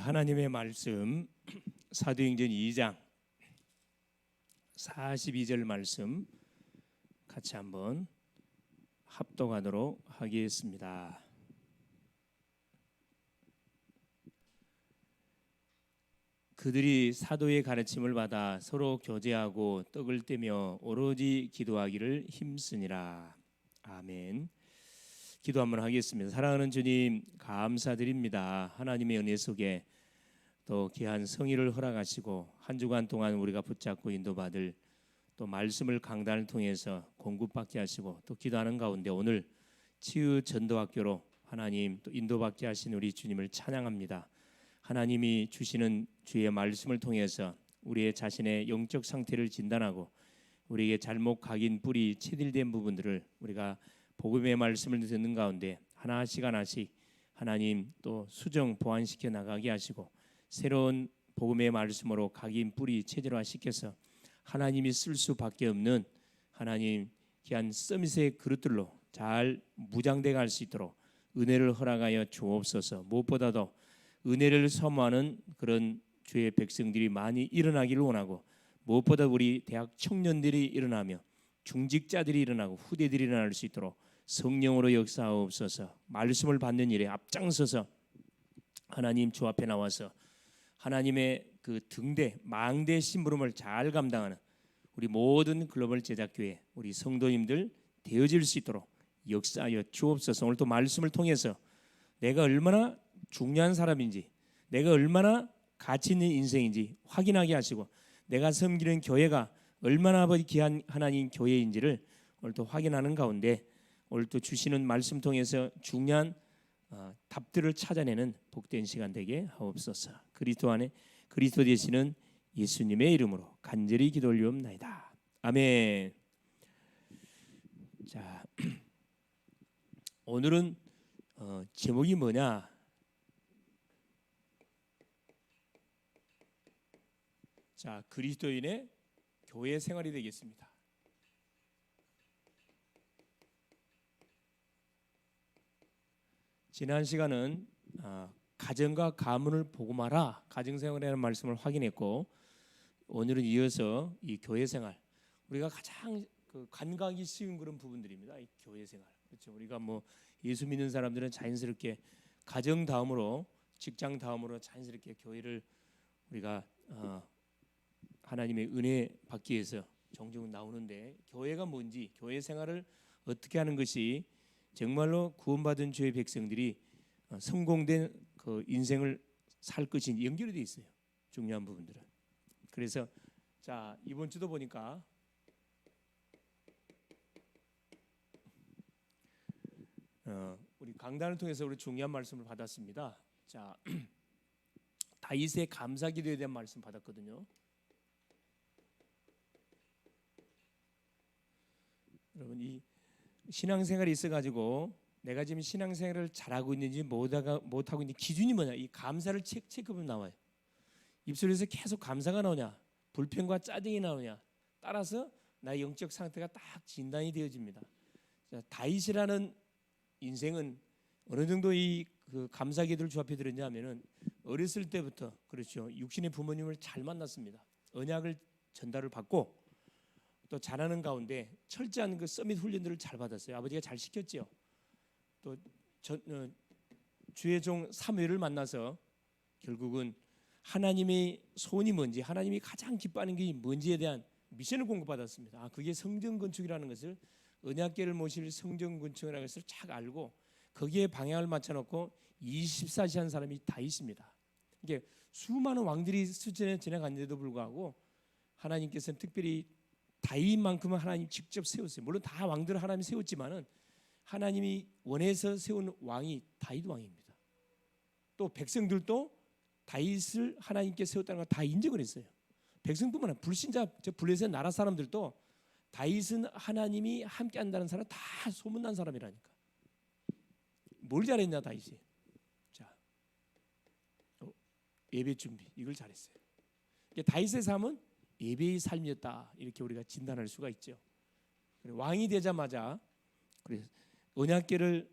하나님의 말씀 사도행전 2장 42절 말씀 같이 한번 합독하도록 하겠습니다. 그들이 사도의 가르침을 받아 서로 교제하고 떡을 떼며 오로지 기도하기를 힘쓰니라. 아멘. 기도 한번 하겠습니다. 사랑하는 주님, 감사드립니다. 하나님의 은혜 속에 또 귀한 성의를 허락하시고 한 주간 동안 우리가 붙잡고 인도받을 또 말씀을 강단을 통해서 공급받게 하시고 또 기도하는 가운데 오늘 치유 전도학교로 하나님 또 인도받게 하신 우리 주님을 찬양합니다. 하나님이 주시는 주의 말씀을 통해서 우리의 자신의 영적 상태를 진단하고 우리에게 잘못 각인 뿌리 체질된 부분들을 우리가 복음의 말씀을 듣는 가운데 하나씩 하나씩 하나님 또 수정 보완시켜 나가게 하시고 새로운 복음의 말씀으로 각인 뿌리 체질화시켜서 하나님이 쓸 수밖에 없는 하나님 귀한 서밋의 그릇들로 잘 무장돼 갈 수 있도록 은혜를 허락하여 주옵소서. 무엇보다도 은혜를 사모하는 그런 주의 백성들이 많이 일어나기를 원하고 무엇보다 우리 대학 청년들이 일어나며 중직자들이 일어나고 후대들이 일어날 수 있도록 성령으로 역사하옵소서. 말씀을 받는 일에 앞장서서 하나님 주 앞에 나와서 하나님의 그 등대 망대 심부름을 잘 감당하는 우리 모든 글로벌 제작교회 우리 성도님들 되어질 수 있도록 역사하여 주옵소서. 오늘 또 말씀을 통해서 내가 얼마나 중요한 사람인지 내가 얼마나 가치 있는 인생인지 확인하게 하시고 내가 섬기는 교회가 얼마나 귀한 하나님 교회인지를 오늘 또 확인하는 가운데 오늘 또 주시는 말씀 통해서 중요한 답들을 찾아내는 복된 시간 되게 하옵소서. 그리스도 안에 그리스도 되시는 예수님의 이름으로 간절히 기도 올리옵나이다. 아멘. 자, 오늘은 제목이 뭐냐? 자, 그리스도인의 교회 생활이 되겠습니다. 지난 시간은 가정과 가문을 복음하라 가정생활이라는 말씀을 확인했고 오늘은 이어서 이 교회생활 우리가 가장 간과하기 쉬운 그런 부분들입니다. 이 교회생활 그렇죠. 우리가 뭐 예수 믿는 사람들은 자연스럽게 가정 다음으로 직장 다음으로 자연스럽게 교회를 우리가 하나님의 은혜 받기 위해서 종종 나오는데 교회가 뭔지 교회 생활을 어떻게 하는 것이 정말로 구원받은 주의 백성들이 성공된 그 인생을 살 것인지 연결이 되어 있어요. 중요한 부분들은. 그래서 자 이번 주도 보니까 우리 강단을 통해서 우리 중요한 말씀을 받았습니다. 자 다윗의 감사기도에 대한 말씀 받았거든요. 여러분 이 신앙생활이 있어가지고 내가 지금 신앙생활을 잘하고 있는지 못하고 있는지 기준이 뭐냐? 이 감사를 체크하면 나와요. 입술에서 계속 감사가 나오냐? 불평과 짜증이 나오냐? 따라서 나의 영적 상태가 딱 진단이 되어집니다. 자, 다윗이라는 인생은 어느 정도 그 감사기도를 주 앞에 들었냐면은 어렸을 때부터 그렇죠. 육신의 부모님을 잘 만났습니다. 언약을 전달을 받고 또 잘하는 가운데 철저한 그 서밋 훈련들을 잘 받았어요. 아버지가 잘 시켰죠. 또 주의 종 사무엘을 만나서 결국은 하나님의 소원이 뭔지 하나님이 가장 기뻐하는 게 뭔지에 대한 미션을 공급받았습니다. 그게 성전 건축이라는 것을 언약궤를 모실 성전 건축이라는 것을 잘 알고 거기에 방향을 맞춰놓고 24시 한 사람이 다윗입니다. 이게 수많은 왕들이 수전에 지나갔는데도 불구하고 하나님께서는 특별히 다윗만큼은 하나님 직접 세웠어요. 물론 다 왕들을 하나님이 세웠지만은 하나님이 원해서 세운 왕이 다윗 왕입니다. 또 백성들도 다윗을 하나님께 세웠다는 걸 다 인정을 했어요. 백성뿐만 아니라 불신자 블레셋 나라 사람들도 다윗은 하나님이 함께한다는 사람 다 소문난 사람이라니까. 뭘 잘했냐 다윗이? 자, 예배 준비 이걸 잘했어요. 다윗의 삶은 예배의 삶이었다 이렇게 우리가 진단할 수가 있죠. 왕이 되자마자 언약궤를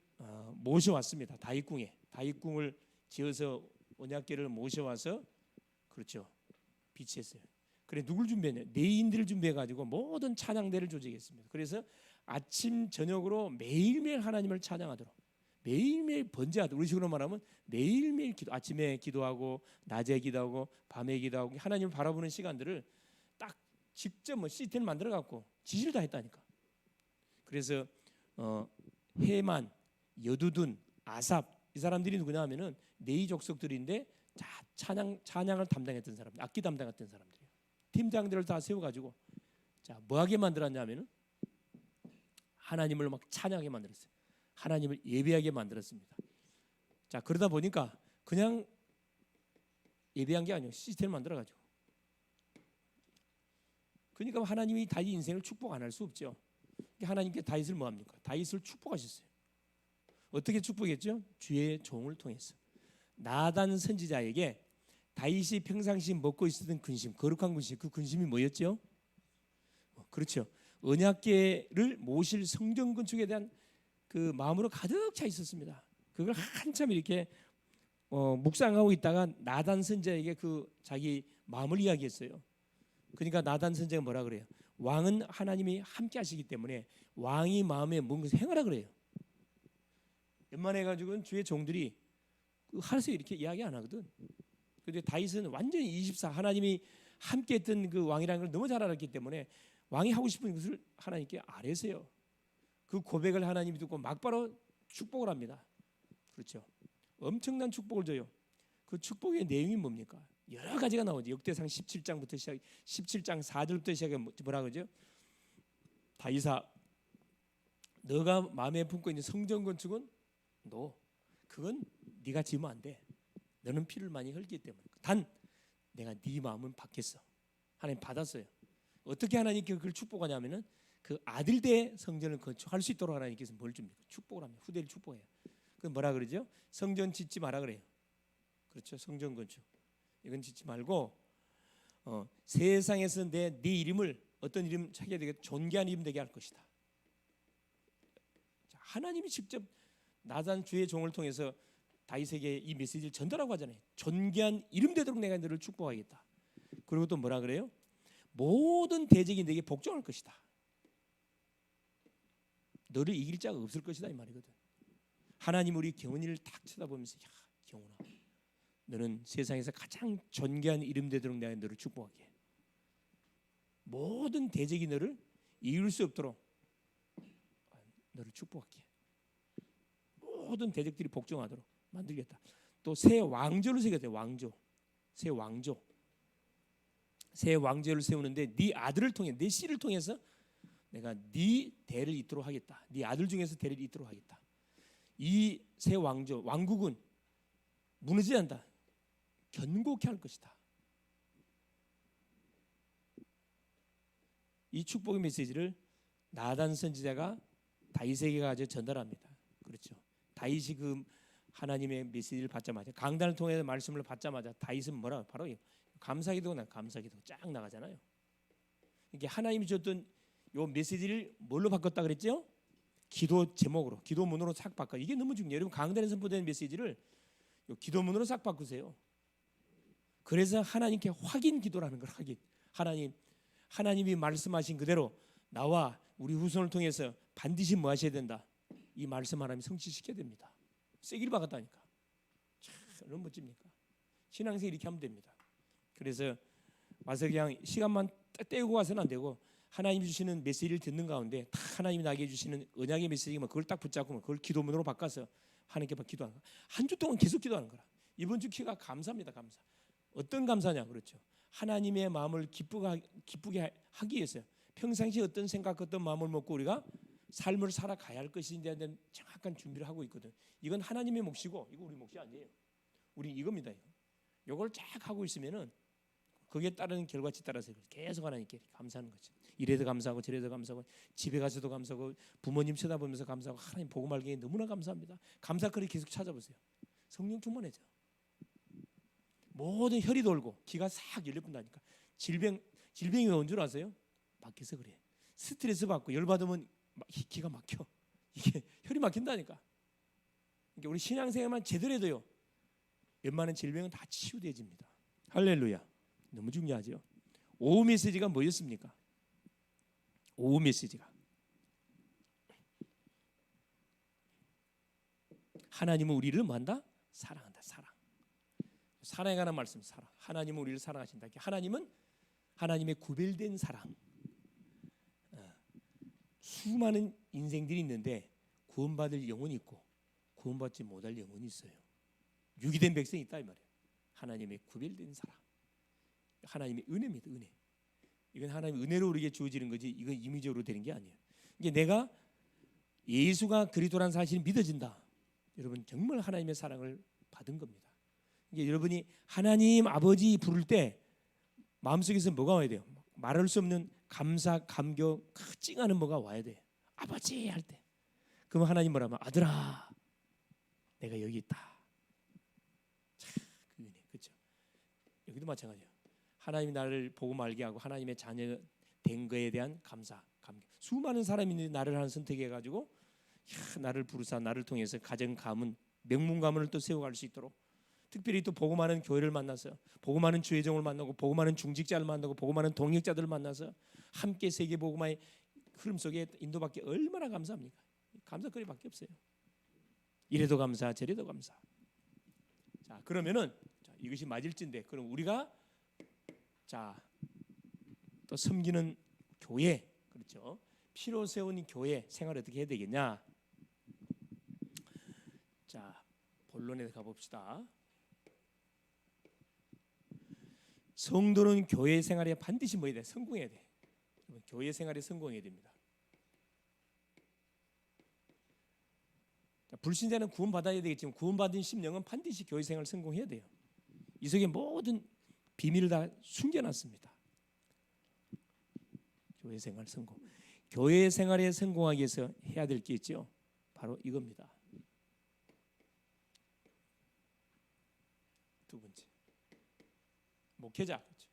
모셔왔습니다. 다윗궁에 다윗궁을 지어서 언약궤를 모셔와서 그렇죠. 비치했어요. 그래 누굴 준비했냐? 내인들을 준비해가지고 모든 찬양대를 조직했습니다. 그래서 아침 저녁으로 매일매일 하나님을 찬양하도록 매일매일 번제하도록 우리 식으로 말하면 매일매일 기도 아침에 기도하고 낮에 기도하고 밤에 기도하고 하나님을 바라보는 시간들을 딱 직접 뭐 시스템을 만들어 갖고 지시를 다 했다니까. 그래서 헤만, 여두둔, 아삽 이 사람들이 누구냐 하면은 네이 족속들인데 찬양을 담당했던 사람, 악기 담당했던 사람들이에요. 팀장들을 다 세워가지고 자 뭐하게 만들었냐면은 하나님을 막 찬양하게 만들었어요. 하나님을 예배하게 만들었습니다. 자 그러다 보니까 그냥 예배한 게 아니고 시스템을 만들어가지고 그러니까 하나님이 다윗 인생을 축복 안 할 수 없죠. 하나님께 다윗을 뭐합니까? 다윗을 축복하셨어요. 어떻게 축복했죠? 주의 종을 통해서 나단 선지자에게 다윗이 평상시 먹고 있었던 근심, 거룩한 근심, 그 근심이 뭐였죠? 그렇죠. 언약궤를 모실 성전 건축에 대한 그 마음으로 가득 차 있었습니다. 그걸 한참 이렇게 묵상하고 있다가 나단 선지자에게 그 자기 마음을 이야기했어요. 그러니까 나단 선지자가 뭐라 그래요? 왕은 하나님이 함께 하시기 때문에 왕이 마음에 뭔가 행하라 그래요. 웬만해가지고는 주의 종들이 하루에 이렇게 이야기 안 하거든. 그런데 다윗은 완전히 24 하나님이 함께했던 그 왕이라는 걸 너무 잘 알았기 때문에 왕이 하고 싶은 것을 하나님께 아뢰세요. 그 고백을 하나님이 듣고 막바로 축복을 합니다. 그렇죠. 엄청난 축복을 줘요. 그 축복의 내용이 뭡니까? 여러 가지가 나오죠. 역대상 17장부터 시작 17장 4절부터 시작해 뭐라 그러죠? 다윗아 너가 마음에 품고 있는 성전 건축은 그건 네가 지으면 안 돼. 너는 피를 많이 흘렸기 때문에. 단 내가 네 마음은 받겠어. 하나님 받았어요. 어떻게 하나님께 그걸 축복하냐면은 그 아들대 성전을 건축할 수 있도록 하나님께서 뭘 줍니까? 축복을 합니다. 후대를 축복해요. 그 뭐라 그러죠? 성전 짓지 마라 그래요. 그렇죠. 성전 건축. 이건 짓지 말고 세상에서 네 이름을 어떤 이름 찾게 되게 존귀한 이름 되게 할 것이다. 자, 하나님이 직접 나단 주의 종을 통해서 다윗에게 이 메시지를 전달하고 하잖아요. 존귀한 이름 되도록 내가 너를 축복하겠다. 그리고 또 뭐라 그래요? 모든 대적이 내게 복종할 것이다. 너를 이길 자가 없을 것이다 이 말이거든. 하나님 우리 경은이를 딱 쳐다보면서 야 경은아 너는 세상에서 가장 존귀한 이름 되도록 내가 너를 축복하게. 모든 대적이 너를 이길 수 없도록 너를 축복할게. 모든 대적들이 복종하도록 만들겠다. 또 새 왕조를 세우겠다. 왕조. 새 왕조. 새 왕조를 세우는데 네 아들을 통해 네 씨를 통해서 내가 네 대를 잇도록 하겠다. 네 아들 중에서 대를 잇도록 하겠다. 이 새 왕조 왕국은 무너지지 않는다. 견고케 할 것이다. 이 축복의 메시지를 나단 선지자가 다윗에게 가져 전달합니다. 그렇죠. 다윗이 그 하나님의 메시지를 받자마자 강단을 통해 말씀을 받자마자 다윗은 뭐라 바로 감사기도가 감사기도 쫙 나가잖아요. 이게 하나님이 줬던 요 메시지를 뭘로 바꿨다 그랬죠? 기도 제목으로, 기도문으로 싹 바꿔. 이게 너무 중요해요. 여러분 강단에 선포된 메시지를 요 기도문으로 싹 바꾸세요. 그래서 하나님께 확인 기도라는 걸 확인. 하나님이 말씀하신 그대로 나와 우리 후손을 통해서 반드시 뭐 하셔야 된다. 이 말씀 하나님 성취시켜야 됩니다. 세기를 박았다니까. 참 너무 멋집니까? 신앙생활 이렇게 하면 됩니다. 그래서 와서 그냥 시간만 떼고 가서는 안 되고 하나님이 주시는 메시지를 듣는 가운데 다 하나님이 나에게 주시는 언약의 메시지만 그걸 딱 붙잡고 그걸 기도문으로 바꿔서 하나님께 기도하는 거야. 한 주 동안 계속 기도하는 거라. 이번 주 기가 감사합니다. 감사. 어떤 감사냐? 그렇죠. 하나님의 마음을 기쁘게 하기 위해서 평상시 어떤 생각, 어떤 마음을 먹고 우리가 삶을 살아가야 할 것인지에 대한 정확한 준비를 하고 있거든. 이건 하나님의 몫이고 이거 우리 몫이 아니에요. 우리 이겁니다. 이걸 쫙 하고 있으면은 거기에 따르는 결과치 따라서 계속 하나님께 감사하는 거죠. 이래도 감사하고 저래도 감사하고 집에 가서도 감사하고 부모님 쳐다보면서 감사하고 하나님 보고 말기에 너무나 감사합니다. 감사거리 계속 찾아보세요. 성령 충만해져. 모든 혈이 돌고 기가 싹 열려본다니까. 질병이 왜 온 줄 아세요? 막혀서 그래. 스트레스 받고 열 받으면 기가 막혀. 이게 혈이 막힌다니까. 그러니까 우리 신앙생활만 제대로 해도요. 웬만한 질병은 다 치유되집니다. 할렐루야. 너무 중요하죠. 오후 메시지가 뭐였습니까? 오후 메시지가 하나님은 우리를 뭐한다? 사랑한다. 사랑. 사랑에 관한 말씀. 사랑. 하나님은 우리를 사랑하신다. 하나님은 하나님의 구별된 사랑. 수많은 인생들이 있는데 구원받을 영혼이 있고 구원받지 못할 영혼이 있어요. 유기된 백성이 있다 이 말이에요. 하나님의 구별된 사랑. 하나님의 은혜입니다. 은혜. 이건 하나님의 은혜로 우리에게 주어지는 거지 이건 임의적으로 되는 게 아니에요. 이게 내가 예수가 그리스도라는 사실이 믿어진다. 여러분 정말 하나님의 사랑을 받은 겁니다. 이게 여러분이 하나님 아버지 부를 때 마음속에서 뭐가 와야 돼요? 말할 수 없는 감사, 감격, 찡하는 뭐가 와야 돼. 아버지 할 때. 그러면 하나님 뭐라면 아들아, 내가 여기 있다. 참, 그 은혜, 그렇죠? 여기도 마찬가지예요. 하나님이 나를 보고 말게 하고 하나님의 자녀 된 거에 대한 감사, 감격. 수많은 사람이 나를 하나 선택해가지고 나를 부르사 나를 통해서 가정 가문, 명문 가문을 또 세워갈 수 있도록. 특별히 또 보고 많은 교회를 만나서 보고 많은 주회종을 만나고 보고 많은 중직자를 만나고 보고 많은 동역자들을 만나서 함께 세계 복음화의 흐름 속에 인도받기 얼마나 감사합니까? 감사거리밖에 없어요. 이래도 감사 저래도 감사. 자 그러면은 이것이 맞을진데 그럼 우리가 자 또 섬기는 교회 그렇죠? 피로 세운 교회 생활을 어떻게 해야 되겠냐? 자 본론에 가봅시다. 성도는 교회 생활에 반드시 뭐해야 돼? 성공해야 돼. 교회 생활에 성공해야 됩니다. 불신자는 구원받아야 되겠지만 구원받은 심령은 반드시 교회 생활 성공해야 돼요. 이 속에 모든 비밀을 다 숨겨놨습니다. 교회 생활 성공. 교회 생활에 성공하기 위해서 해야 될 게 있죠. 바로 이겁니다. 두 번째. 목회자. 그렇죠.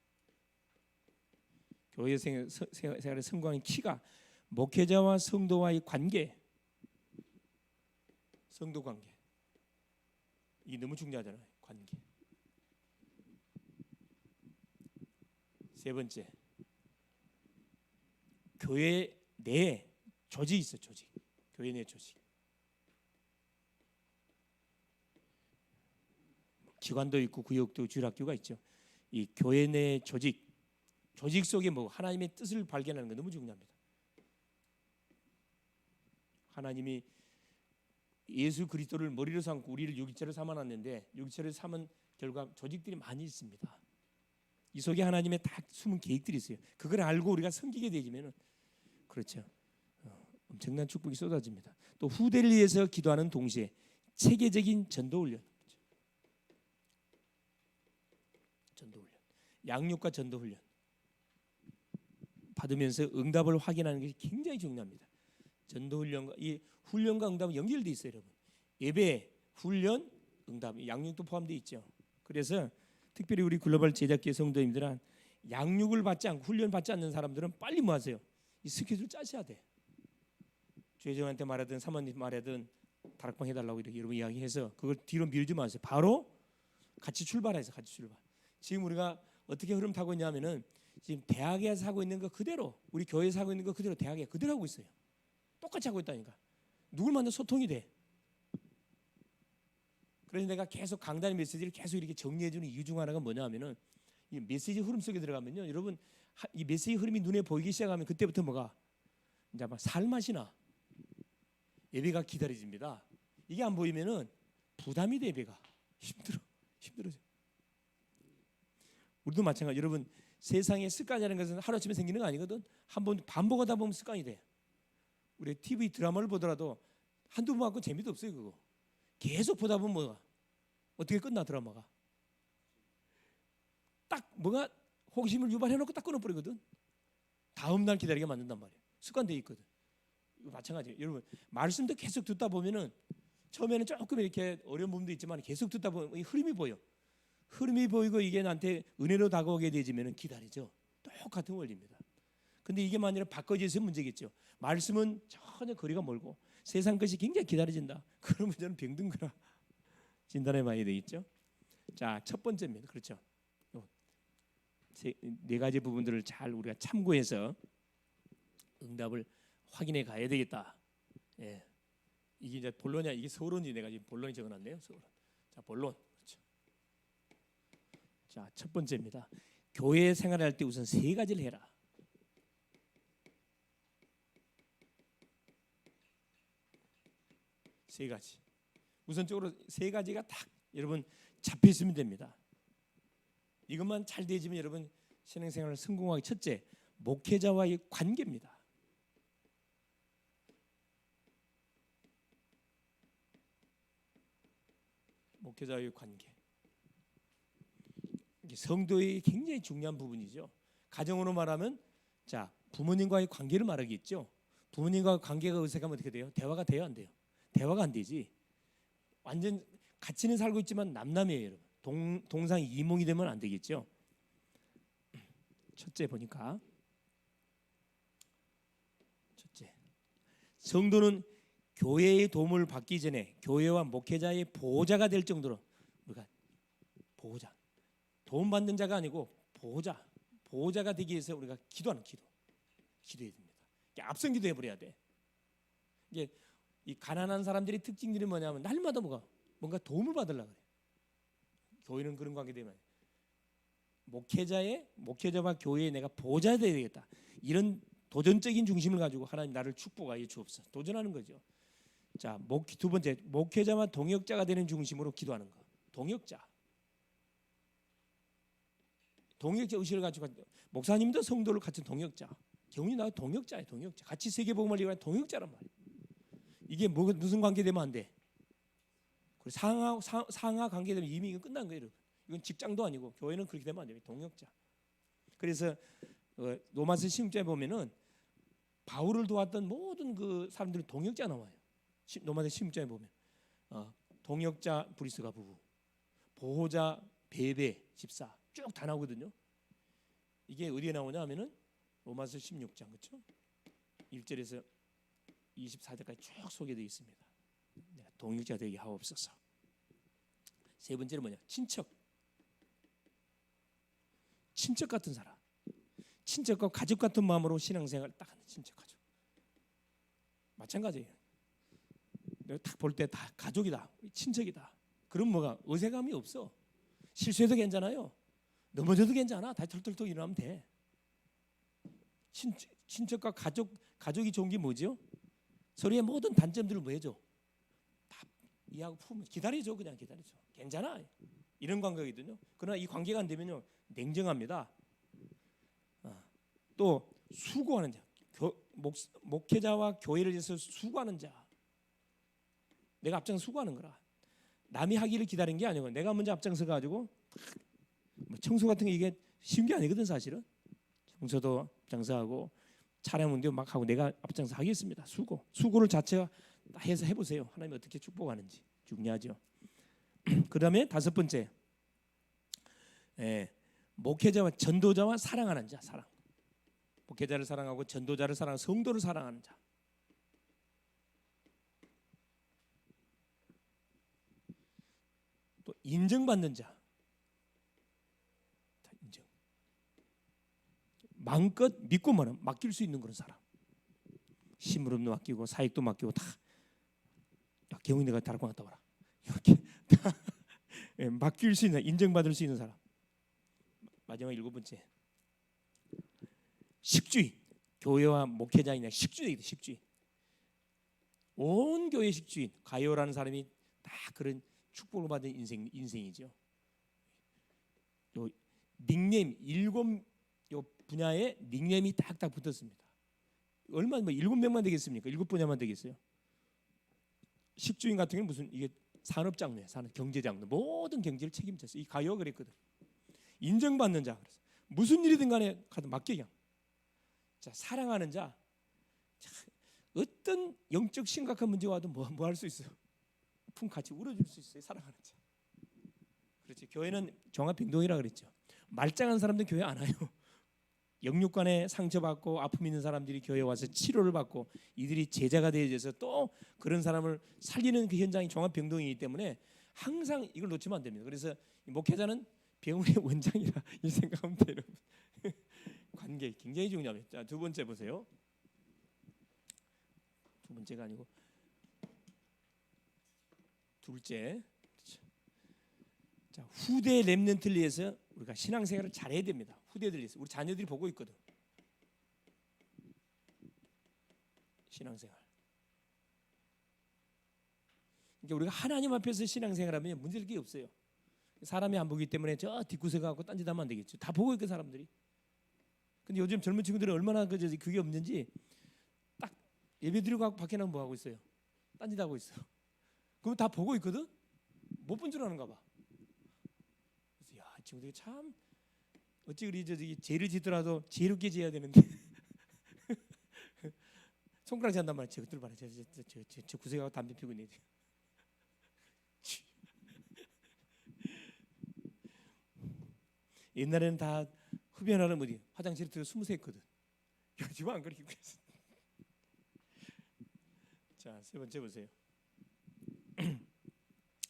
교회 생활에 성공하는 키가 목회자와 성도와의 관계. 성도 관계. 이게 너무 중요하잖아요. 관계. 세 번째. 교회 내에 조직이 있어요. 조직. 교회 내 조직. 기관도 있고 구역도 주일학교가 있죠. 이 교회 내 조직 속에 뭐 하나님의 뜻을 발견하는 거 너무 중요합니다. 하나님이 예수 그리스도를 머리로 삼고 우리를 유기체로 삼아놨는데 유기체를 삼은 결과 조직들이 많이 있습니다. 이 속에 하나님의 다 숨은 계획들이 있어요. 그걸 알고 우리가 섬기게 되지면은 그렇죠. 엄청난 축복이 쏟아집니다. 또 후대를 위해서 기도하는 동시에 체계적인 전도 훈련, 전도 훈련, 양육과 전도 훈련 받으면서 응답을 확인하는 것이 굉장히 중요합니다. 전도 훈련과 이 훈련과 응답은 연결돼 있어요, 여러분. 예배, 훈련, 응답, 양육도 포함되어 있죠. 그래서 특별히 우리 글로벌 제작계 성도님들은 양육을 받지 않고 훈련 받지 않는 사람들은 빨리 뭐 하세요? 이 스케줄 짜셔야 돼. 주회장한테 말하든 사모님 말하든 다락방 해달라고 이렇게 여러분 이야기해서 그걸 뒤로 밀지 마세요. 바로 같이 출발해서 같이 출발. 지금 우리가 어떻게 흐름 타고 있냐면은 지금 대학에서 하고 있는 거 그대로 우리 교회에서 하고 있는 거 그대로 대학에 그대로 하고 있어요. 똑같이 하고 있다니까. 누굴 만나 소통이 돼. 그래서 내가 계속 강단의 메시지를 계속 이렇게 정리해주는 이유 중 하나가 뭐냐면은 이 메시지 흐름 속에 들어가면요, 여러분 이 메시지 흐름이 눈에 보이기 시작하면 그때부터 뭐가 이제 막 살맛이 나. 예배가 기다려집니다. 이게 안 보이면은 부담이 돼. 예배가 힘들어져. 우리도 마찬가지. 여러분 세상에 습관이라는 것은 하루아침에 생기는 거 아니거든. 한번 반복하다 보면 습관이 돼. 우리 TV 드라마를 보더라도 한두 번 하고 재미도 없어요. 그거 계속 보다 보면 뭐가 어떻게 끝나 드라마가 딱 뭐가 호기심을 유발해놓고 딱 끊어버리거든. 다음 날 기다리게 만든단 말이에요. 습관돼 있거든. 이거 마찬가지예요. 여러분 말씀도 계속 듣다 보면은 처음에는 조금 이렇게 어려운 부분도 있지만 계속 듣다 보면 이 흐름이 보여. 흐름이 보이고 이게 나한테 은혜로 다가오게 되지면은 기다리죠. 똑같은 원리입니다. 근데 이게 만약에 바꿔져서 문제겠죠. 말씀은 전혀 거리가 멀고 세상 것이 굉장히 기다려진다. 그러면 저는 병든 거라 진단해 봐야 되겠죠. 자, 첫 번째입니다. 그렇죠? 네 가지 부분들을 잘 우리가 참고해서 응답을 확인해 가야 되겠다. 예. 이게 이제 본론이야. 이게 서론이 내가 지금 본론이 적어놨네요. 서론. 자, 본론. 그렇죠. 자, 첫 번째입니다. 교회 생활할 때 우선 세 가지를 해라. 세 가지. 우선적으로 세 가지가 딱 여러분 잡혀 있으면 됩니다. 이것만 잘 되지면 여러분 신앙생활을 성공하기 첫째, 목회자와의 관계입니다. 목회자와의 관계. 이게 성도의 굉장히 중요한 부분이죠. 가정으로 말하면 자, 부모님과의 관계를 말하겠죠. 부모님과 관계가 어색하면 어떻게 돼요? 대화가 돼요, 안 돼요? 대화가 안 되지. 완전 같이는 살고 있지만 남남이에요, 여러분. 동상 이몽이 되면 안 되겠죠. 첫째 보니까 첫째, 성도는 교회의 도움을 받기 전에 교회와 목회자의 보호자가 될 정도로 우리가 보호자, 도움 받는 자가 아니고 보호자가 되기 위해서 우리가 기도해야 됩니다. 앞선 기도해 버려야 돼. 이게 이 가난한 사람들의 특징들이 뭐냐면 날마다 뭔가 도움을 받으려고 그래. 교회는 그런 관계 되면 목회자와 교회에 내가 보호자 되어야 되겠다. 이런 도전적인 중심을 가지고 하나님 나를 축복하여 주옵소서. 도전하는 거죠. 자, 두 번째, 목회자와 동역자가 되는 중심으로 기도하는 거. 동역자 의식을 가지고 목사님도 성도를 같은 동역자. 경훈이 나 동역자예요. 동역자. 같이 세계복음을 이루는 동역자란 말이에요. 이게 무슨 관계 되면 안 돼. 상하 관계 되면 이미 이건 끝난 거예요. 이건 직장도 아니고 교회는 그렇게 되면 안 돼요. 동역자. 그래서 로마서 16장에 보면은 바울을 도왔던 모든 그 사람들이 동역자 나와요. 로마서 16장에 보면 동역자 브리스가 부부, 보호자 베베 집사 쭉 다 나오거든요. 이게 어디에 나오냐 하면은 로마서 16장 그렇죠? 1절에서 24절까지 쭉 소개되어 있습니다. 동역자 되게 하옵소서. 세 번째는 뭐냐? 친척 같은 사람. 친척과 가족 같은 마음으로 신앙생활 딱 하는 친척 가족. 마찬가지예요. 내가 딱 볼 때 다 가족이다, 친척이다. 그럼 뭐가 어색함이 없어. 실수해도 괜찮아요. 넘어져도 괜찮아. 다 털털털 일어나면 돼. 친척과 가족이 좋은 게 뭐죠? 서로의 모든 단점들을 뭐 해줘? 다 이해하고 품으면 기다려줘. 그냥 기다려줘. 괜찮아. 이런 관계거든요. 그러나 이 관계가 안 되면요 냉정합니다. 또 수고하는 자, 목회자와 교회를 위해서 수고하는 자. 내가 앞장 수고하는 거라. 남이 하기를 기다린 게 아니고 내가 먼저 앞장서 가지고 뭐 청소 같은 게 이게 쉬운 게 아니거든 사실은. 청소도 앞장서하고 차량 운전 막 하고 내가 앞장서 하겠습니다. 수고를 자체가 해서 해보세요. 하나님이 어떻게 축복하는지 중요하죠. 그다음에 다섯 번째, 목회자와 전도자와 사랑하는 자. 사랑. 목회자를 사랑하고 전도자를 사랑하고 성도를 사랑하는 자. 또 인정받는 자. 인정. 마음껏 믿고 맡길 수 있는 그런 사람. 심부름도 맡기고 사익도 맡기고 다. 야, 경훈이 내가 다락방 갔다 와라. 이렇게 다 맡길 수 있는, 인정받을 수 있는 사람. 마지막 일곱 번째. 식주인. 교회와 목회자이냐 식주인이다. 식주인. 온 교회 식주인. 가요라는 사람이 다 그런 축복을 받은 인생이죠. 요 닉네임 요 분야에 닉네임이 딱딱 붙었습니다. 얼마 뭐 7명만 되겠습니까? 7분야만 되겠어요. 식주인 같은 경우는 무슨 이게 산업장르, 경제장르 모든 경제를 책임졌어요. 이 가요가 그랬거든. 인정받는 자. 그래서 무슨 일이든 간에 가도 맡겨 그냥. 자, 사랑하는 자. 어떤 영적 심각한 문제 와도 뭐 할 수 있어요? 품 같이 울어줄 수 있어요. 사랑하는 자. 그렇지. 교회는 종합병동이라 그랬죠. 말짱한 사람들은 교회 안 와요. 영육간에 상처받고 아픔 있는 사람들이 교회에 와서 치료를 받고 이들이 제자가 되어져서 또 그런 사람을 살리는 그 현장이 종합병동이기 때문에 항상 이걸 놓치면 안 됩니다. 그래서 목회자는 병원의 원장이라 이 생각하면 돼요. 관계 굉장히 중요합니다. 자, 두 번째 보세요. 두 번째가 아니고 둘째. 자, 후대 렘넌트를 위해서 우리가 신앙생활을 잘해야 됩니다. 후대들 위해서 우리 자녀들이 보고 있거든. 신앙생활. 그러니까 우리가 하나님 앞에서 신앙생활하면 문제될 게 없어요. 사람이 안 보기 때문에 저 뒷구석 가고 딴짓하면 안 되겠죠. 다 보고 있고 사람들이. 근데 요즘 젊은 친구들은 얼마나 그게 없는지 딱 예배드리고 밖에 나면 뭐 하고 있어요? 딴짓하고 있어. 그럼 다 보고 있거든. 못 본 줄 아는가 봐. 그래서 야, 친구들이 참 어찌 우리 저기 죄를 짓더라도 지혜롭게 지어야 되는데 손가락 잔단 말이야. 저것들 봐라. 저 구석에 가고 담배 피고 있네. 옛날에는 다 흡연하는 어디 화장실에 들어 숨어서 했거든. 요즘은 안 그렇게 했어. 자, 세 번째 보세요.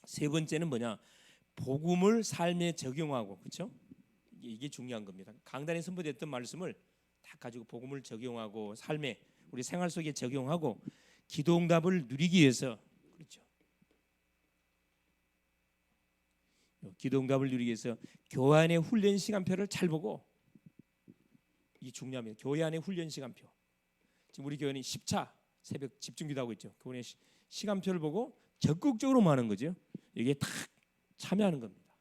세 번째는 뭐냐? 복음을 삶에 적용하고, 그렇죠? 이게 중요한 겁니다. 강단에 선포됐던 말씀을 다 가지고 복음을 적용하고 삶에 우리 생활 속에 적용하고 기도응답을 누리기 위해서, 그렇죠? 기도응답을 누리기 위해서 교회 안의 훈련 시간표를 잘 보고, 이게 중요합니다. 교회 안의 훈련 시간표. 지금 우리 교회는 10차 새벽 집중기도 하고 있죠. 교회 시간표를 보고 적극적으로 하는 거죠. 이게 딱 참여하는 겁니다.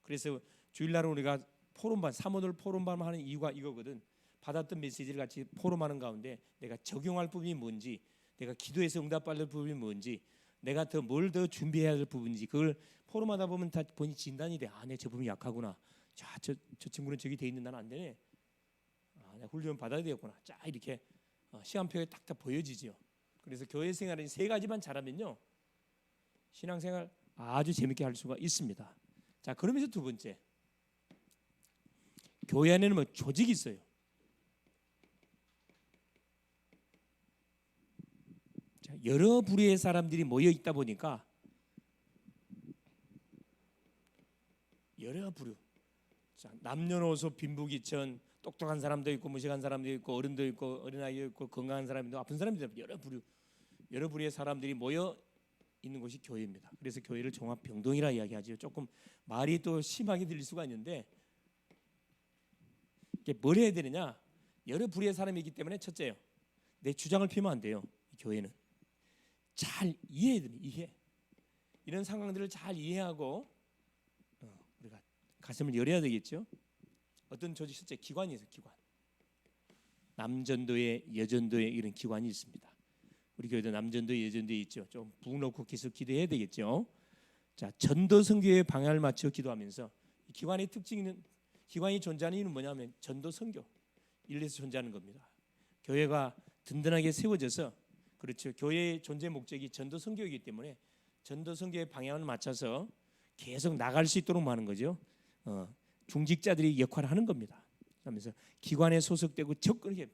그래서 주일날 우리가 포럼반, 사모들 포럼반 하는 이유가 이거거든. 받았던 메시지를 같이 포럼하는 가운데 내가 적용할 부분이 뭔지, 내가 기도해서 응답받을 부분이 뭔지, 내가 뭘 더 준비해야 할 부분인지, 그걸 포럼하다 보면 다 본인이 진단이 돼. 아, 내 저 부분이 약하구나. 자, 저 친구는 저기 돼 있는 나는 안 되네. 아, 내가 훈련 받아야 되겠구나. 자, 이렇게 시간표에 딱딱 보여지죠. 그래서 교회 생활은 세 가지만 잘하면요, 신앙생활 아주 재밌게 할 수가 있습니다. 자, 그러면서 두 번째, 교회 안에는 뭐 조직이 있어요. 자, 여러 부류의 사람들이 모여 있다 보니까 여러 부류. 자, 남녀노소 빈부귀천, 똑똑한 사람도 있고 무식한 사람도 있고 어른도 있고 어린아이도 있고 건강한 사람도 아픈 사람도 있고 여러 부류의 사람들이 모여 있는 곳이 교회입니다. 그래서 교회를 종합병동이라 이야기하죠. 조금 말이 또 심하게 들릴 수가 있는데 이게 뭘 해야 되느냐? 여러 부류의 사람이 있기 때문에 첫째요, 내 주장을 피면 안 돼요. 이 교회는 잘 이해해야 됩니다. 이해. 이런 상황들을 잘 이해하고 우리가 가슴을 열어야 되겠죠. 어떤 조직, 실제 기관이 있어요. 기관. 남전도회, 여전도회 이런 기관이 있습니다. 우리 교회도 남전도회, 여전도회 있죠. 좀 부 놓고 계속 기도해야 되겠죠. 자, 전도 선교의 방향을 맞춰 기도하면서 이 기관의 특징은, 기관이 존재하는 이유는 뭐냐면 전도 선교 일에서 존재하는 겁니다. 교회가 든든하게 세워져서, 그렇죠, 교회의 존재 목적이 전도 선교이기 때문에 전도 선교의 방향을 맞춰서 계속 나갈 수 있도록 하는 거죠. 중직자들이 역할을 하는 겁니다. 그러면서 기관에 소속되고 적극하게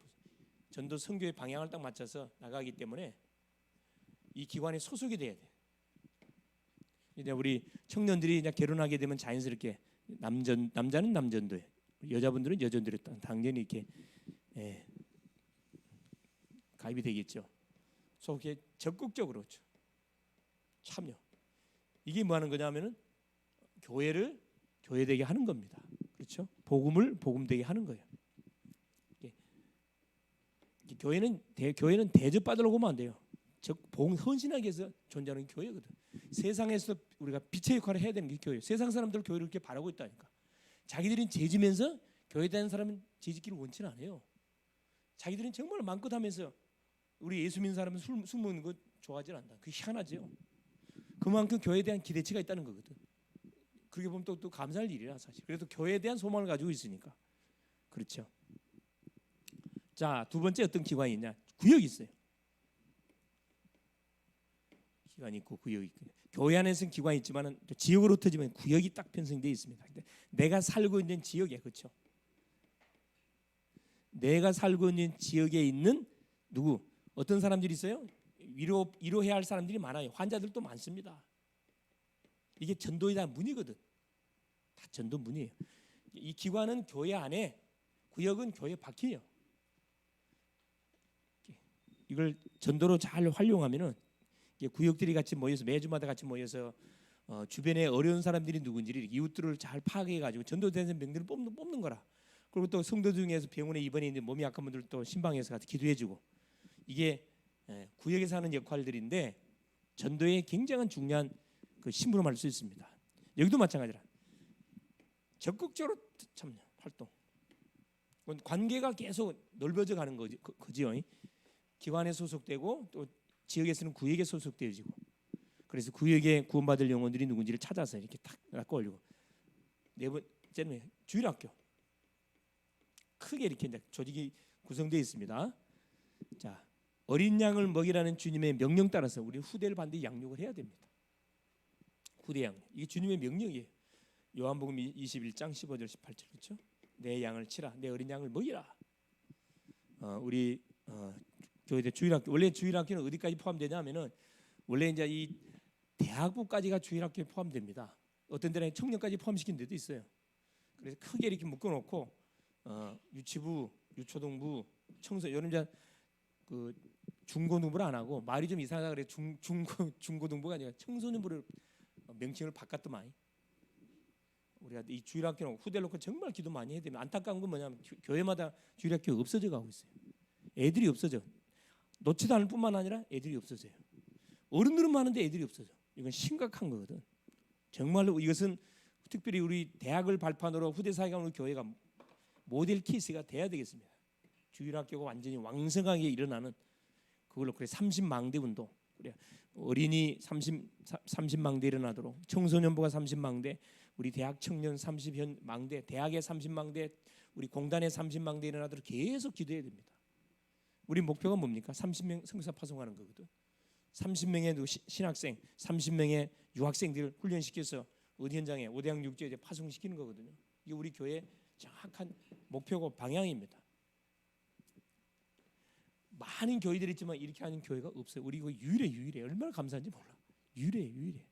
전도 선교의 방향을 딱 맞춰서 나가기 때문에 이 기관에 소속이 돼야 돼. 이제 우리 청년들이 이제 결혼하게 되면 자연스럽게 남자는 남전도에, 여자분들은 여전도에 당연히 이렇게 가입이 되겠죠. 속에 적극적으로 참여. 이게 뭐 하는 거냐면은 교회를 교회되게 하는 겁니다. 그렇죠? 복음을 복음되게 하는 거예요. 교회는 대접받으려고 하면 안 돼요. 즉 복음 헌신하기 위해서 존재하는 교회거든. 세상에서 우리가 빛의 역할을 해야 되는 게 교회예요. 세상 사람들 교회를 이렇게 바라고 있다니까. 자기들은 죄지면서 교회 다니는 사람은 죄짓기를 원치는 않아요. 자기들은 정말 마음껏 하면서 우리 예수 믿는 사람은 술 먹는 거 좋아하지 않는다. 그게 희한하죠. 그만큼 교회에 대한 기대치가 있다는 거거든. 그렇게 보면 또 감사할 일이라 사실. 그래도 교회에 대한 소망을 가지고 있으니까. 그렇죠. 자, 두 번째 어떤 기관이 있냐? 구역이 있어요. 기관이 있고 구역이 있고. 교회 안에서는 기관이 있지만은 또 지역으로 터지면 구역이 딱 편성되어 있습니다. 근데 내가 살고 있는 지역에, 그렇죠? 내가 살고 있는 지역에 있는 누구? 어떤 사람들이 있어요? 위로해야 할 사람들이 많아요. 환자들도 많습니다. 이게 전도에 대한 문이거든. 다 전도 문이에요. 이 기관은 교회 안에, 구역은 교회 밖이에요. 이걸 전도로 잘 활용하면은 구역들이 같이 모여서 매주마다 같이 모여서 주변에 어려운 사람들이 누군지를 이웃들을 잘 파악해가지고 전도되는 병들을 뽑는 거라. 그리고 또 성도 중에서 병원에 입원해 있는 몸이 약한 분들 또 신방에서 같이 기도해주고, 이게 구역에서 하는 역할들인데 전도에 굉장한 중요한 그 심부름할 수 있습니다. 여기도 마찬가지라. 적극적으로 참여 활동. 관계가 계속 넓어져 가는 거지요. 기관에 소속되고 또 지역에서는 구역에 소속되어지고, 그래서 구역에 구원받을 영혼들이 누군지를 찾아서 이렇게 탁 갖고 올리고. 네 번째는 주일학교. 크게 이렇게 이제 조직이 구성되어 있습니다. 자, 어린 양을 먹이라는 주님의 명령 따라서 우리 후대를 반드시 양육을 해야 됩니다. 후대 양육. 이게 주님의 명령이에요. 요한복음 21장 15절 18절 그렇죠? 내 양을 치라, 내 어린 양을 먹이라. 우리 교회대 주일학교, 원래 주일학교는 어디까지 포함되냐면은 원래 이제 이 대학부까지가 주일학교에 포함됩니다. 어떤 데는 청년까지 포함시킨 데도 있어요. 그래서 크게 이렇게 묶어놓고 유치부, 유초등부, 청소, 이런 이제 그 중고등부를 안 하고, 말이 좀 이상하다 그래. 중고등부가 아니라 청소년부를 명칭을 바꿨더만. 우리가 이 주일학교는 후대를 놓고 정말 기도 많이 해야 됩니다. 안타까운 건 뭐냐면 교회마다 주일학교가 없어져 가고 있어요. 애들이 없어져. 놓지도 않을 뿐만 아니라 애들이 없어져요. 어른들은 많은데 애들이 없어져. 이건 심각한 거거든. 정말로 이것은 특별히 우리 대학을 발판으로 후대 사회가 우리 교회가 모델 케이스가 돼야 되겠습니다. 주일학교가 완전히 왕성하게 일어나는 그걸로, 그래 30망대 운동, 그래 어린이 30망대 일어나도록, 청소년부가 30망대, 우리 대학 청년 30망대, 대학의 30망대, 우리 공단의 30망대 일어나도록 계속 기도해야 됩니다. 우리 목표가 뭡니까? 30명 성사 파송하는 거거든. 30명의 신학생, 30명의 유학생들을 훈련시켜서 어디 현장에 5대학 6조에 파송시키는 거거든요. 이게 우리 교회의 정확한 목표고 방향입니다. 많은 교회들이 있지만 이렇게 하는 교회가 없어요. 우리 이거 유일해. 얼마나 감사한지 몰라. 유일해.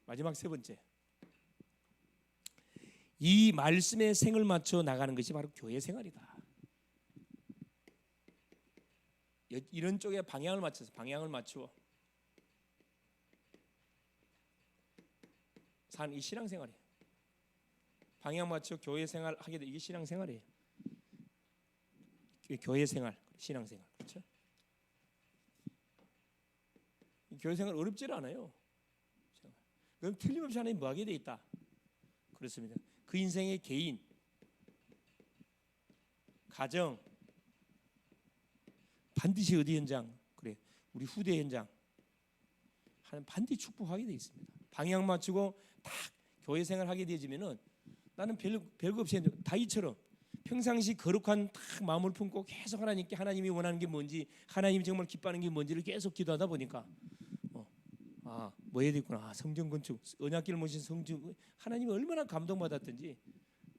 마지막 세 번째, 이 말씀에 생을 맞춰 나가는 것이 바로 교회 생활이다. 이런 쪽에 방향을 맞추어 사는 이 신앙생활이에요. 방향 맞춰 교회 생활 하게 돼. 이게 신앙생활이에요. 교회 생활, 신앙생활, 그렇죠? 교회 생활 어렵지 않아요. 그럼 틀림없이 하나님 뭐 하게 돼 있다. 그렇습니다. 그 인생의 개인, 가정, 반드시 어디 현장, 그래 우리 후대 현장 하는 반드시 축복하게 돼 있습니다. 방향 맞추고 딱 교회 생활 하게 되지면은 나는 별거 없이 다윗처럼 평상시 거룩한 딱 마음을 품고 계속 하나님께 하나님이 원하는 게 뭔지, 하나님이 정말 기뻐하는 게 뭔지를 계속 기도하다 보니까 뭐 해야 되겠구나. 성전 건축, 언약궤를 모신 성전, 하나님이 얼마나 감동받았던지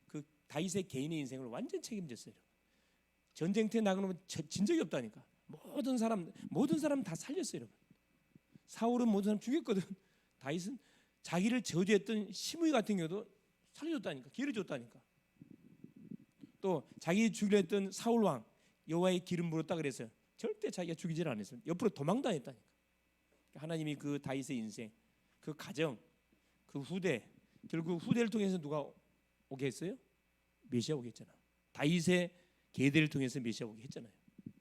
그 다윗의 개인의 인생을 완전 책임졌어요. 전쟁터에 나가면 진 적이 없다니까. 모든 사람 다 살렸어요, 여러분. 사울은 모든 사람 죽였거든. 다윗은 자기를 저주했던 시므이 같은 경우도 살려줬다니까. 기회를 줬다니까. 또 자기 죽이려 했던 사울 왕 여호와의 기름 부었다 그래서 절대 자기가 죽이질 않았어요. 옆으로 도망도 안 했다니까. 하나님이 그 다윗의 인생, 그 가정, 그 후대, 결국 후대를 통해서 누가 오게 했어요? 메시아 오게 했잖아. 다윗의 계대를 통해서 메시아 오게 했잖아요.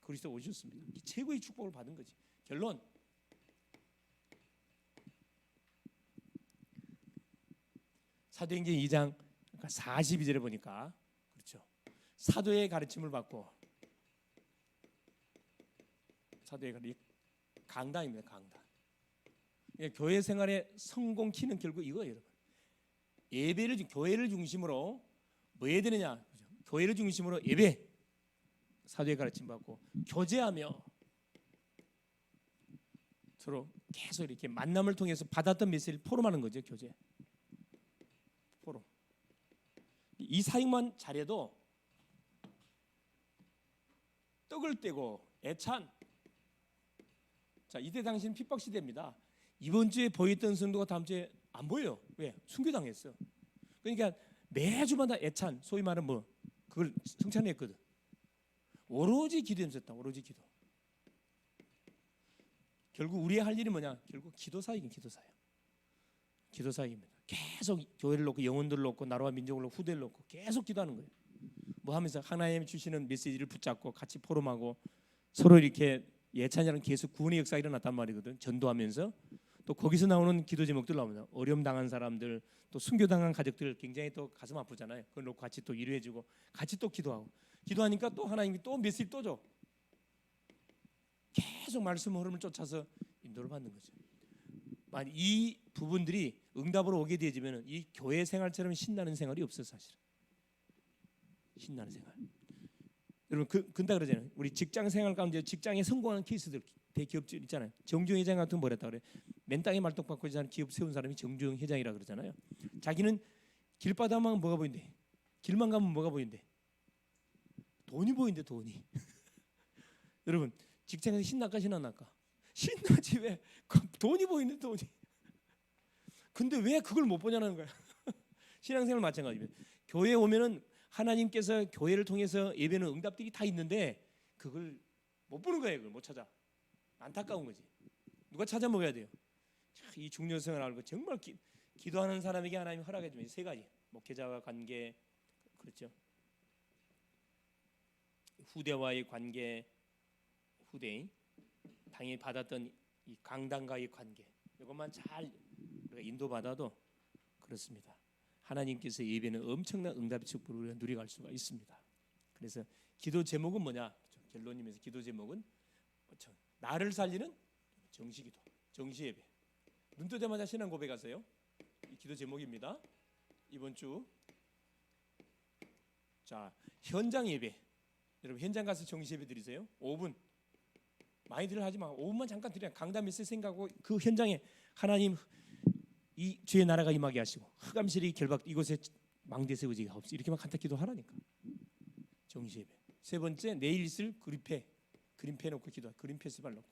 그리스도 오셨습니다. 최고의 축복을 받은 거지. 결론, 사도행전 2장 42절에 보니까 그렇죠. 사도의 가르침을 받고, 사도의 강단입니다. 강단. 교회 생활의 성공 키는 결국 이거예요, 여러분. 교회를 중심으로 뭐 해야 되느냐? 교회를 중심으로 예배, 사도의 가르침 받고 교제하며 서로 계속 이렇게 만남을 통해서 받았던 메시지를 포럼하는 거죠. 교제, 포럼. 이 사역만 잘해도 떡을 떼고 애찬. 자, 이때 당시는 핍박 시대입니다. 이번 주에 보였던 성도가 다음 주에 안 보여요. 왜? 순교당했어. 그러니까 매주마다 애찬, 소위 말하는 뭐 그걸 성찬했거든. 오로지 기도에 썼다. 오로지 기도. 결국 우리의 할 일이 뭐냐? 결국 기도사이긴 기도사예요. 기도사입니다. 계속 교회를 놓고 영혼들을 놓고 나라와 민족을 놓고 후대를 놓고 계속 기도하는 거예요. 뭐 하면서 하나님이 주시는 메시지를 붙잡고 같이 포럼하고 서로 이렇게 예찬이랑 계속 구원의 역사가 일어났단 말이거든. 전도하면서 또 거기서 나오는 기도 제목들 나옵니다. 어려움 당한 사람들, 또 순교당한 가족들 굉장히 또 가슴 아프잖아요. 그걸 놓고 같이 또 위로해주고 같이 또 기도하고 기도하니까 또 하나님이 또 메시지 또 줘. 계속 말씀 흐름을 쫓아서 인도를 받는 거죠. 만약 이 부분들이 응답으로 오게 되어지면 이 교회 생활처럼 신나는 생활이 없어 사실. 신나는 생활. 여러분 근다 그러잖아요. 우리 직장 생활 가운데 직장에 성공한 케이스들 대기업들 있잖아요. 정주영 회장 같은 거 뭐랬다 그래? 맨 땅에 말뚝 박고 있는 기업 세운 사람이 정주영 회장이라 그러잖아요. 자기는 길바닥만 뭐가 보인대? 길만 가면 뭐가 보인대? 돈이 보인대 돈이. 여러분 직장에서 신날까 신안날까? 신나지 왜? 돈이 보이는 돈이. 근데 왜 그걸 못 보냐는 거야. 신앙생활 마찬가지입니다. 교회에 오면은 하나님께서 교회를 통해서 예배는 응답들이 다 있는데 그걸 못 보는 거예요. 그걸 못 찾아. 안타까운 거지. 누가 찾아 먹어야 돼요. 이 중요성을 알고 정말 기도하는 사람에게 하나님이 허락해 주면 세 가지. 목회자와 관계, 그렇죠. 후대와의 관계, 후대인 당연히 받았던 이 강단과의 관계. 이것만 잘 우리가 인도받아도 그렇습니다. 하나님께서 예배는 엄청난 응답의 축복을 우리가 누려갈 수가 있습니다. 그래서 기도 제목은 뭐냐? 결론님에서 기도 제목은 나를 살리는 정시기도, 정시예배. 눈 뜨자마자 신앙 고백하세요. 이 기도 제목입니다. 이번 주 자 현장 예배. 여러분 현장 가서 정시예배 드리세요. 5분 많이들 하지 마. 5분만 잠깐 드려. 강단 메시지 생각하고 그 현장에 하나님 이 주의 나라가 임하게 하시고 흑암실이 결박 이곳에 망대 세우지가 없어. 이렇게만 간단히 기도하라니까. 정시예배. 세 번째 내일 있을 그림패 놓고 기도하. 그림패 스발 놓고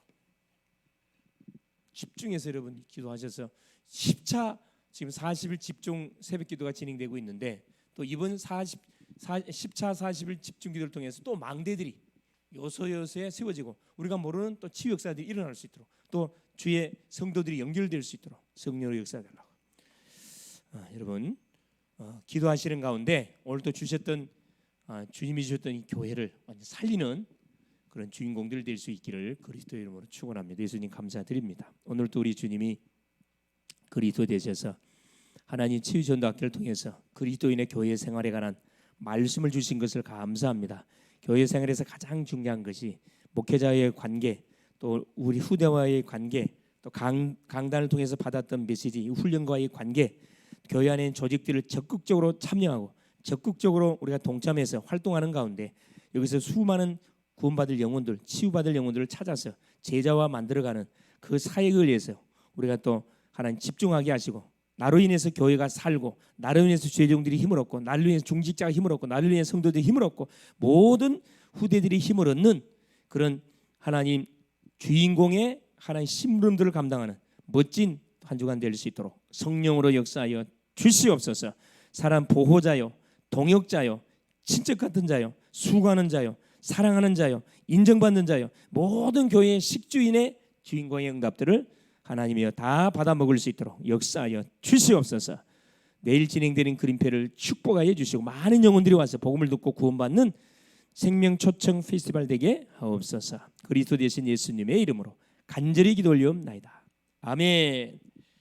집중해서 여러분 기도하셔서 10차 지금 40일 집중 새벽 기도가 진행되고 있는데 또 이번 10차 40일 집중 기도를 통해서 또 망대들이 요소요소에 세워지고 우리가 모르는 또 치유 역사들이 일어날 수 있도록 또 주의 성도들이 연결될 수 있도록 성령으로 역사하달라고. 여러분 기도하시는 가운데 오늘 또 주셨던 주님이 주셨던 이 교회를 완전 살리는 그런 주인공들 될 수 있기를 그리스도 이름으로 축원합니다. 예수님 감사드립니다. 오늘 또 우리 주님이 그리스도 되셔서 하나님 치유전도학교를 통해서 그리스도인의 교회 생활에 관한 말씀을 주신 것을 감사합니다. 교회 생활에서 가장 중요한 것이 목회자의 관계, 또 우리 후대와의 관계, 또 강단을 통해서 받았던 메시지, 훈련과의 관계, 교회 안에 조직들을 적극적으로 참여하고 적극적으로 우리가 동참해서 활동하는 가운데 여기서 수많은 구원받을 영혼들, 치유받을 영혼들을 찾아서 제자와 만들어가는 그 사역을 위해서 우리가 또 하나님 집중하게 하시고 나로 인해서 교회가 살고 나로 인해서 죄종들이 힘을 얻고 나로 인해서 중직자가 힘을 얻고 나로 인해서 성도들이 힘을 얻고 모든 후대들이 힘을 얻는 그런 하나님 주인공의 하나님 심부름들을 감당하는 멋진 한 주간 될 수 있도록 성령으로 역사하여 주시옵소서. 사람 보호자요, 동역자요, 친척 같은 자요, 수고하는 자요, 사랑하는 자요, 인정받는 자요, 모든 교회의 식주인의 주인공의 응답들을 하나님이여 다 받아 먹을 수 있도록 역사하여 주시옵소서. 내일 진행되는 그림패를 축복하여 주시고 많은 영혼들이 와서 복음을 듣고 구원받는 생명초청 페스티벌 되게 하옵소서. 그리스도 되신 예수님의 이름으로 간절히 기도 올리옵나이다. 아멘.